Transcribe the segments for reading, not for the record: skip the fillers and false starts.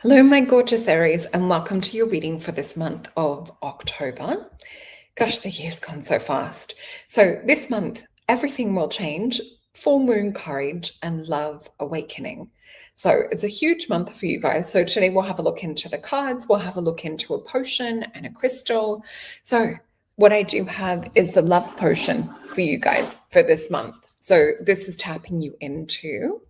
Hello, my gorgeous Aries, and welcome to your reading for this month of October. Gosh, the year's gone so fast. So this month, everything will change. Full moon courage and love awakening. So it's a huge month for you guys. So today we'll have a look into the cards. We'll have a look into a potion and a crystal. So what I do have is the love potion for you guys for this month. So this is tapping you into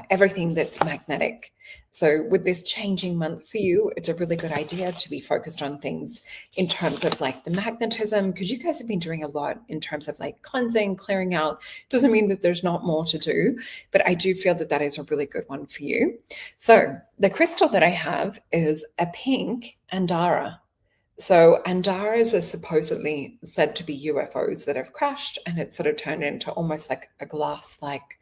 everything that's magnetic. So with this changing month for you, it's a really good idea to be focused on things in terms of like the magnetism, because you guys have been doing a lot in terms of like cleansing, clearing out. Doesn't mean that there's not more to do, but I do feel that that is a really good one for you. So the crystal that I have is a pink Andara. So Andaras are supposedly said to be UFOs that have crashed, and it's sort of turned into almost like a glass-like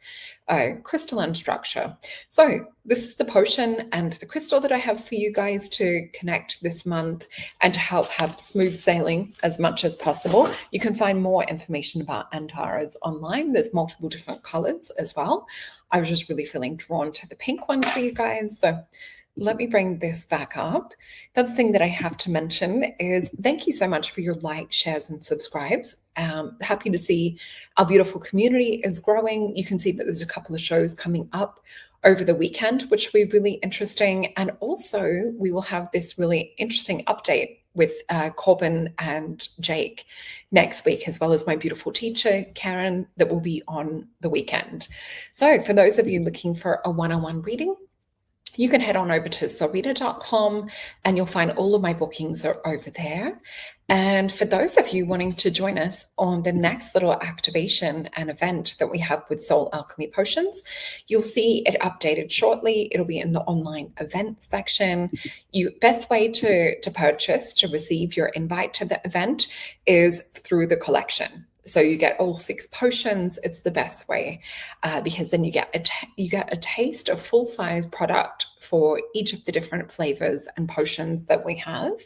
crystalline structure. So this is the potion and the crystal that I have for you guys to connect this month and to help have smooth sailing as much as possible. You can find more information about Andaras online. There's multiple different colors as well. I was just really feeling drawn to the pink one for you guys. So let me bring this back up. The other thing that I have to mention is thank you so much for your likes, shares, and subscribes. Happy to see our beautiful community is growing. You can see that there's a couple of shows coming up over the weekend, which will be really interesting. And also, we will have this really interesting update with Corbin and Jake next week, as well as my beautiful teacher, Karen, that will be on the weekend. So for those of you looking for a one-on-one reading, you can head on over to solreta.com and you'll find all of my bookings are over there. And for those of you wanting to join us on the next little activation and event that we have with Soul Alchemy Potions, you'll see it updated shortly. It'll be in the online event section. Best way to purchase, to receive your invite to the event is through the collection. So you get all 6 potions. It's the best way because then you get a taste of full-size product for each of the different flavors and potions that we have.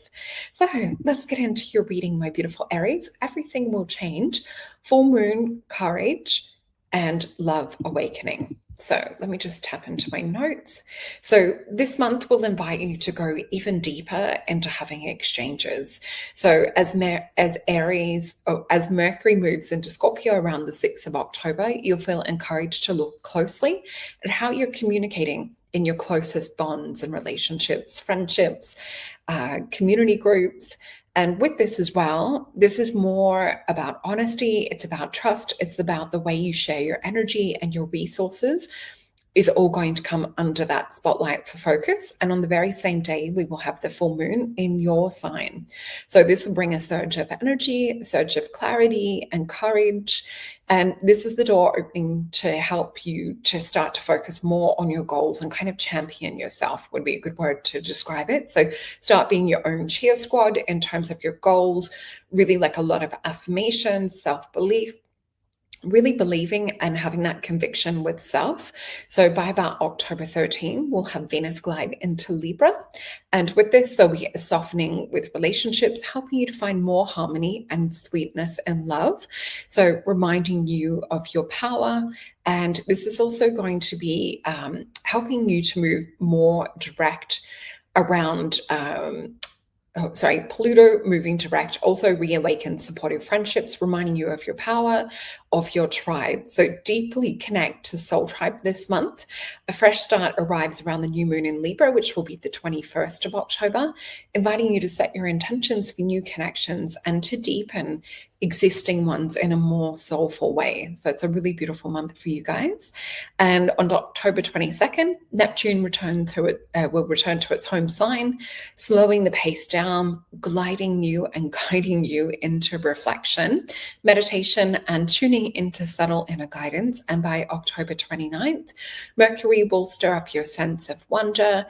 So let's get into your reading, my beautiful Aries. Everything will change. Full moon, courage, and love awakening. So let me just tap into my notes. So this month will invite you to go even deeper into having exchanges. So as Aries, as Mercury moves into Scorpio around the 6th of October, you'll feel encouraged to look closely at how you're communicating in your closest bonds and relationships, friendships, community groups. And with this as well, this is more about honesty. It's about trust. It's about the way you share your energy and your resources is all going to come under that spotlight for focus. And on the very same day, we will have the full moon in your sign. So this will bring a surge of energy, a surge of clarity and courage. And this is the door opening to help you to start to focus more on your goals and kind of champion yourself would be a good word to describe it. So start being your own cheer squad in terms of your goals, really like a lot of affirmation, self-belief, really believing and having that conviction with self. So by about October 13, we'll have Venus glide into Libra. And with this, there'll be a softening with relationships, helping you to find more harmony and sweetness and love. So reminding you of your power. And this is also going to be helping you to move more direct around Pluto moving direct also reawakens supportive friendships, reminding you of your power, of your tribe. So deeply connect to Soul Tribe this month. A fresh start arrives around the new moon in Libra, which will be the 21st of October, inviting you to set your intentions for new connections and to deepen existing ones in a more soulful way. So it's a really beautiful month for you guys. And on October 22nd, Neptune will return to its home sign, slowing the pace down, gliding you and guiding you into reflection, meditation, and tuning into subtle inner guidance. And by October 29th, Mercury will stir up your sense of wonder.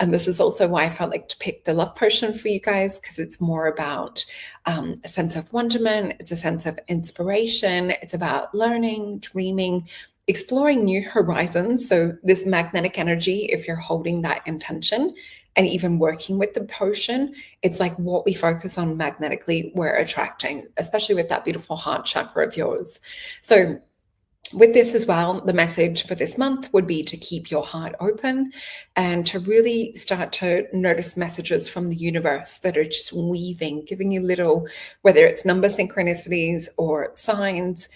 And this is also why I felt like to pick the love potion for you guys, because it's more about a sense of wonderment. It's a sense of inspiration. It's about learning, dreaming, exploring new horizons. So this magnetic energy, if you're holding that intention and even working with the potion, it's like what we focus on magnetically, we're attracting, especially with that beautiful heart chakra of yours. So With this as well, the message for this month would be to keep your heart open and to really start to notice messages from the universe that are just weaving, giving you little, whether it's number synchronicities or signs,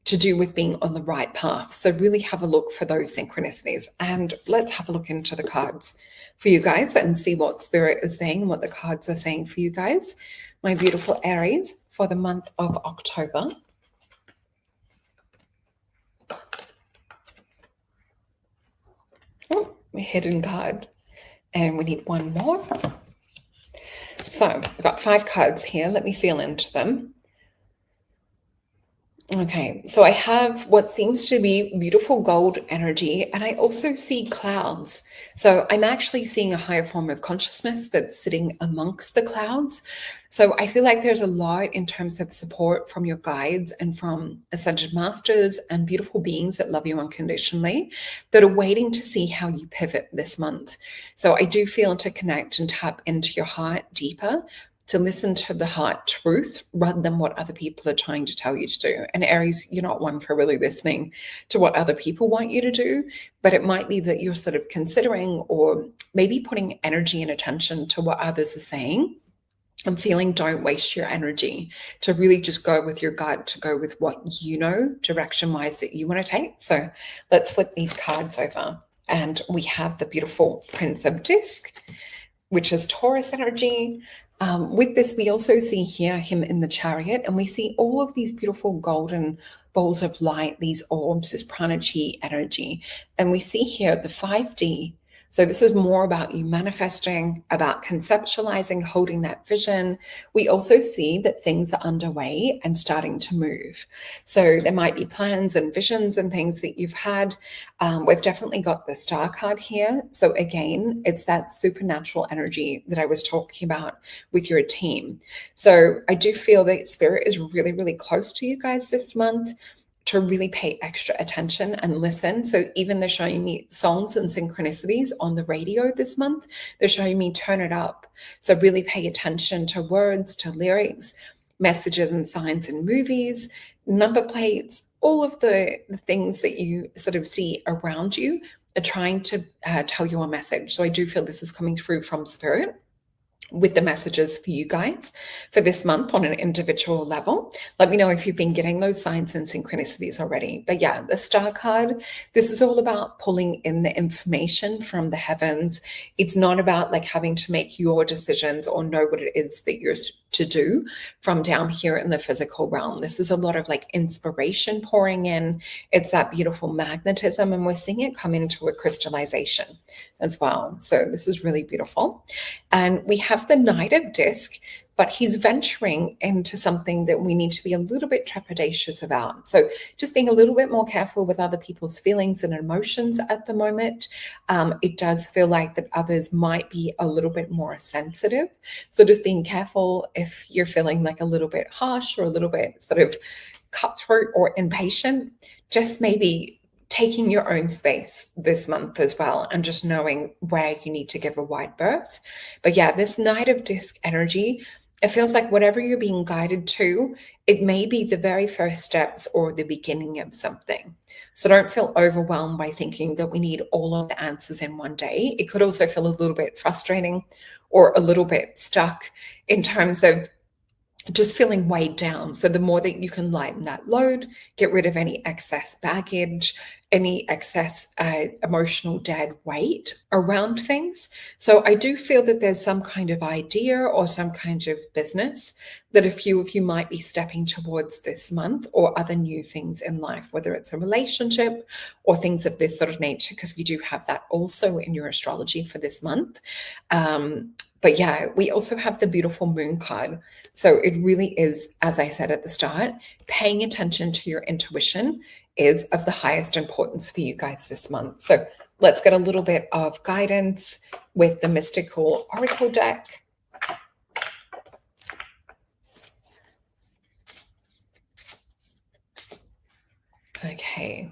to do with being on the right path. So really have a look for those synchronicities. And let's have a look into the cards for you guys and see what Spirit is saying and what the cards are saying for you guys, my beautiful Aries, for the month of October. Oh, a hidden card. And we need one more. So I've got 5 cards here. Let me feel into them. Okay, so I have what seems to be beautiful gold energy, and I also see clouds. So I'm actually seeing a higher form of consciousness that's sitting amongst the clouds. So I feel like there's a lot in terms of support from your guides and from ascended masters and beautiful beings that love you unconditionally that are waiting to see how you pivot this month. So I do feel to connect and tap into your heart deeper, to listen to the heart truth rather than what other people are trying to tell you to do. And Aries, you're not one for really listening to what other people want you to do, but it might be that you're sort of considering or maybe putting energy and attention to what others are saying. I'm feeling don't waste your energy, to really just go with your gut, to go with what you know direction-wise that you want to take. So let's flip these cards over. And we have the beautiful Prince of Disc, which is Taurus energy. With this, we also see here him in the Chariot, and we see all of these beautiful golden balls of light, these orbs, this prana-chi energy. And we see here the 5D. So this is more about you manifesting, about conceptualizing, holding that vision. We also see that things are underway and starting to move. So there might be plans and visions and things that you've had. We've definitely got the Star card here. So again, it's that supernatural energy that I was talking about with your team. So I do feel that Spirit is really, really close to you guys this month, to really pay extra attention and listen. So even they're showing me songs and synchronicities on the radio this month. They're showing me turn it up. So really pay attention to words, to lyrics, messages and signs in movies, number plates, all of the things that you sort of see around you are trying to tell you a message. So I do feel this is coming through from Spirit with the messages for you guys for this month on an individual level. Let me know if you've been getting those signs and synchronicities already. But yeah, the Star card, this is all about pulling in the information from the heavens. It's not about like having to make your decisions or know what it is that you're to do from down here in the physical realm. This is a lot of like inspiration pouring in. It's that beautiful magnetism, and we're seeing it come into a crystallization as well. So this is really beautiful. And we have the Knight of Disc, but he's venturing into something that we need to be a little bit trepidatious about. So just being a little bit more careful with other people's feelings and emotions at the moment. It does feel like that others might be a little bit more sensitive. So just being careful if you're feeling like a little bit harsh or a little bit sort of cutthroat or impatient, just maybe taking your own space this month as well, and just knowing where you need to give a wide berth. But yeah, this Knight of Disc energy, it feels like whatever you're being guided to, it may be the very first steps or the beginning of something. So don't feel overwhelmed by thinking that we need all of the answers in one day. It could also feel a little bit frustrating or a little bit stuck in terms of just feeling weighed down. So the more that you can lighten that load, get rid of any excess baggage, any excess emotional dead weight around things. So I do feel that there's some kind of idea or some kind of business that a few of you might be stepping towards this month, or other new things in life, whether it's a relationship or things of this sort of nature, because we do have that also in your astrology for this month. But yeah, we also have the beautiful Moon card. So it really is, as I said at the start, paying attention to your intuition is of the highest importance for you guys this month. So let's get a little bit of guidance with the Mystical Oracle deck. Okay.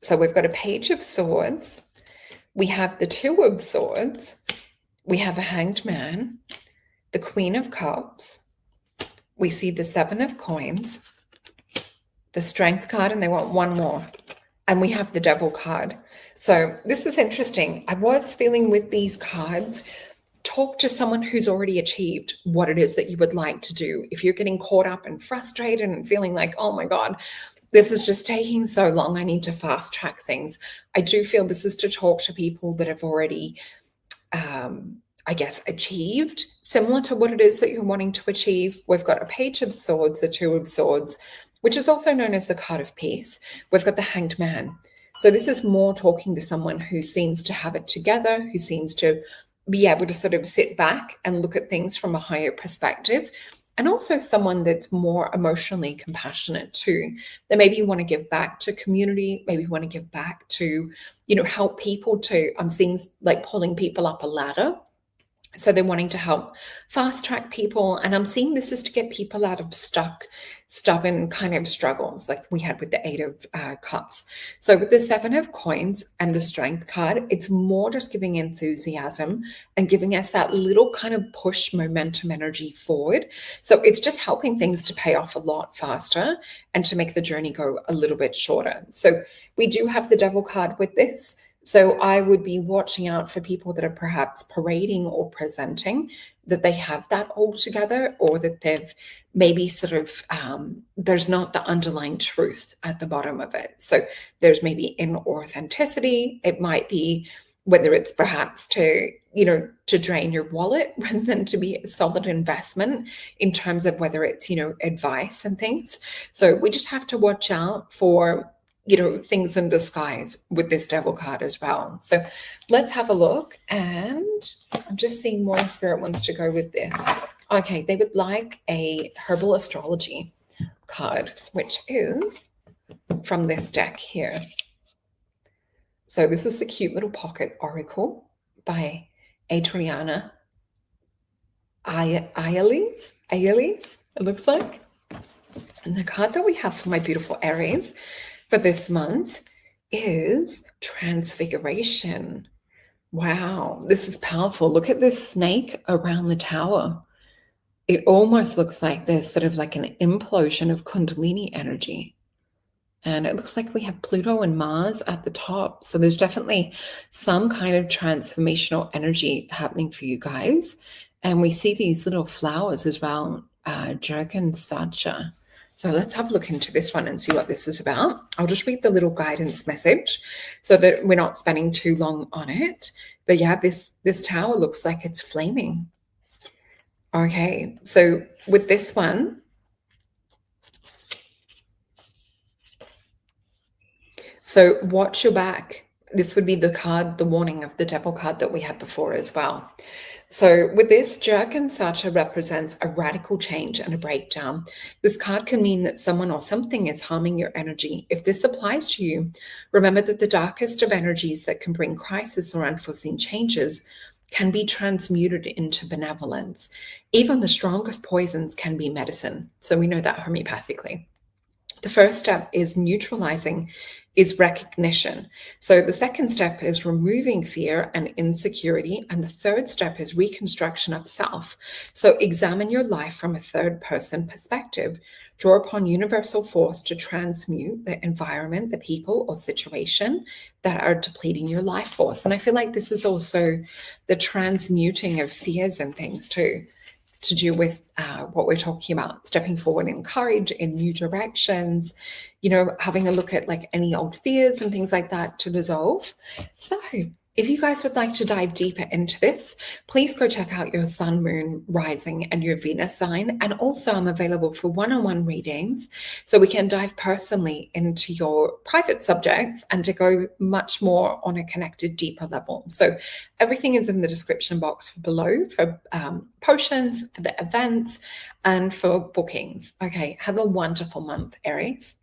So we've got a Page of Swords. We have the Two of Swords. We have a Hanged Man, the Queen of Cups. We see the Seven of Coins, the Strength card, and they want one more. And we have the Devil card. So this is interesting. I was feeling with these cards, talk to someone who's already achieved what it is that you would like to do. If you're getting caught up and frustrated and feeling like, oh my God, this is just taking so long, I need to fast track things. I do feel this is to talk to people that have already, I guess, achieved similar to what it is that you're wanting to achieve. We've got a Page of Swords, the Two of Swords, which is also known as the card of peace. We've got the Hanged Man. So this is more talking to someone who seems to have it together, who seems to be able to sort of sit back and look at things from a higher perspective, and also someone that's more emotionally compassionate too. That maybe you want to give back to community, maybe you want to give back to, help people to, I'm seeing like pulling people up a ladder. So they're wanting to help fast track people. And I'm seeing this is to get people out of stubborn kind of struggles like we had with the Eight of Cups. So with the Seven of Coins and the Strength card, it's more just giving enthusiasm and giving us that little kind of push momentum energy forward. So it's just helping things to pay off a lot faster and to make the journey go a little bit shorter. So we do have the Devil card with this. So I would be watching out for people that are perhaps parading or presenting that they have that all together, or that they've maybe sort of, there's not the underlying truth at the bottom of it. So there's maybe inauthenticity. It might be whether it's perhaps to drain your wallet rather than to be a solid investment in terms of whether it's, advice and things. So we just have to watch out for things in disguise with this Devil card as well. So let's have a look. And I'm just seeing more Spirit wants to go with this. Okay, they would like a herbal astrology card, which is from this deck here. So this is the cute little pocket oracle by Adriana Aries, it looks like. And the card that we have for my beautiful Aries for this month is Transfiguration. Wow, this is powerful. Look at this snake around the tower. It almost looks like there's sort of like an implosion of Kundalini energy. And it looks like we have Pluto and Mars at the top. So there's definitely some kind of transformational energy happening for you guys. And we see these little flowers as well, Jurgen Sacha. So let's have a look into this one and see what this is about. I'll just read the little guidance message so that we're not spending too long on it. But yeah, this tower looks like it's flaming. Okay, so with this one, so watch your back. This would be the card, the warning of the Devil card that we had before as well. So with this, Jurgen Sacha represents a radical change and a breakdown. This card can mean that someone or something is harming your energy. If this applies to you, remember that the darkest of energies that can bring crisis or unforeseen changes can be transmuted into benevolence. Even the strongest poisons can be medicine. So we know that homeopathically. The first step is neutralizing, is recognition. So the second step is removing fear and insecurity. And the third step is reconstruction of self. So examine your life from a third person perspective. Draw upon universal force to transmute the environment, the people or situation that are depleting your life force. And I feel like this is also the transmuting of fears and things too, to do with what we're talking about, stepping forward in courage, in new directions, having a look at like any old fears and things like that to dissolve. So if you guys would like to dive deeper into this, please go check out your sun, moon, rising, and your Venus sign. And also I'm available for one-on-one readings, so we can dive personally into your private subjects and to go much more on a connected, deeper level. So everything is in the description box below for potions, for the events, and for bookings. Okay, have a wonderful month, Aries.